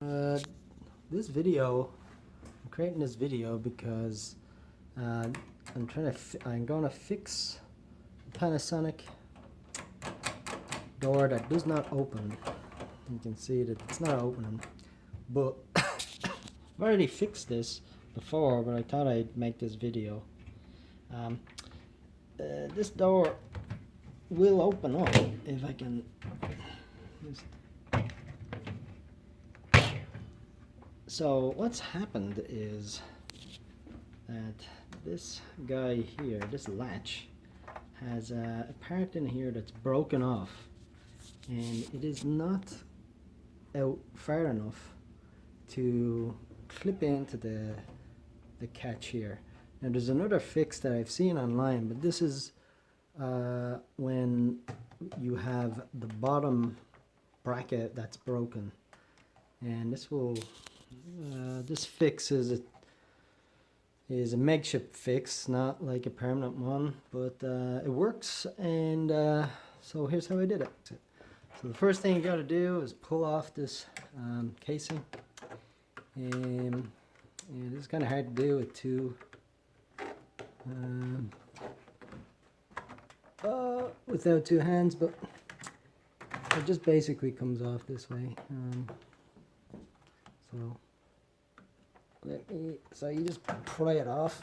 This video, I'm creating this video because I'm gonna fix the Panasonic door that does not open. You can see that it's not opening, but I've already fixed this before, but I thought I'd make this video. This door will open up if I can just... So what's happened is that this guy here, this latch, has a part in here that's broken off, and it is not out far enough to clip into the catch here. Now there's another fix that I've seen online, but this is when you have the bottom bracket that's broken, and this will this fix is a makeshift fix, not like a permanent one, but it works. And so here's how I did it. So the first thing you got to do is pull off this casing, and it's kind of hard to do with without two hands, but it just basically comes off this way. So you just pry it off,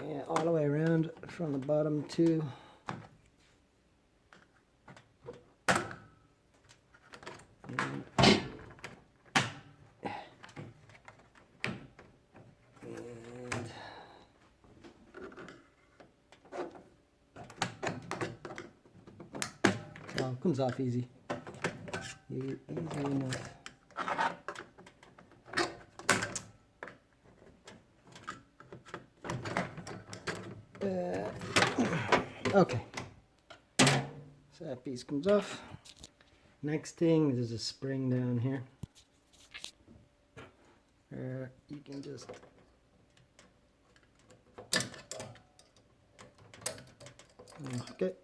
yeah, all the way around from the bottom to so it comes off easy enough. Okay, so that piece comes off. Next thing, there's a spring down here. You can just okay.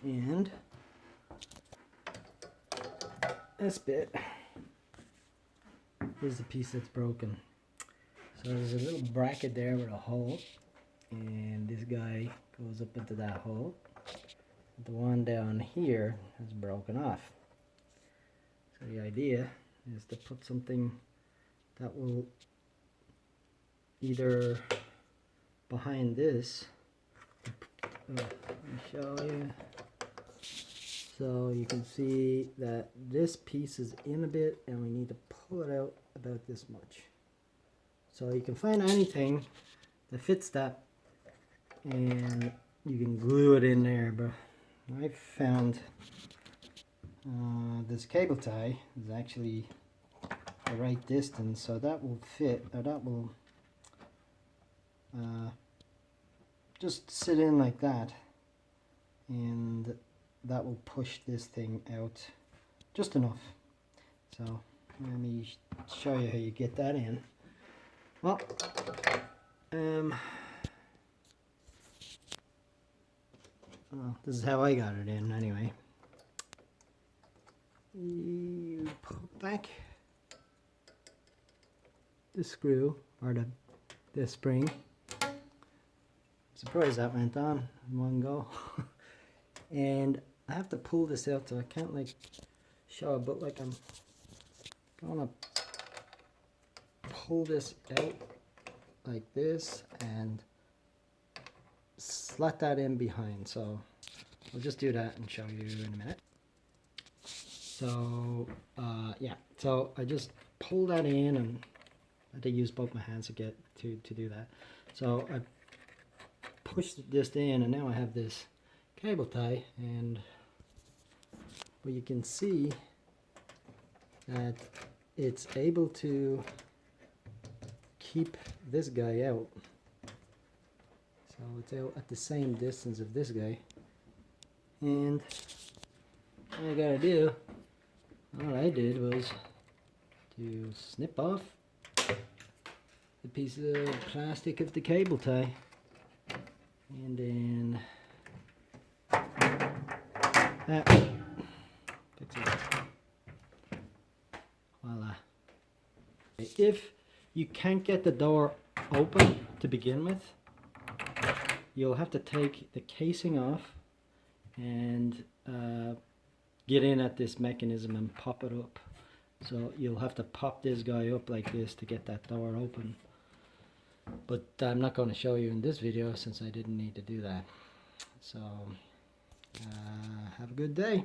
And this bit is the piece that's broken. So there's a little bracket there with a hole, and this guy goes up into that hole. The one down here is broken off. So the idea is to put something that will either behind this, let me show you. So you can see that this piece is in a bit, and we need to pull it out about this much. So you can find anything that fits that, and you can glue it in there. But I found this cable tie is actually the right distance, so that will fit, or that will just sit in like that, and that will push this thing out just enough. So let me show you how you get that in. Well, this is how I got it in anyway. You pull back the screw, or the spring. I'm surprised that went on in one go. And I have to pull this out, so I can't like show it, but like I'm gonna pull this out like this and slot that in behind. So I'll just do that and show you in a minute. So yeah, so I just pull that in, and I had to use both my hands to get to do that. So I pushed this in, and now I have this cable tie, and well, you can see that it's able to keep this guy out. So it's out at the same distance of this guy, and all I gotta do, all I did was to snip off the piece of plastic of the cable tie, And then that fix it. Voila. If you can't get the door open to begin with, you'll have to take the casing off and get in at this mechanism and pop it up. So you'll have to pop this guy up like this to get that door open. But I'm not going to show you in this video since I didn't need to do that. So have a good day.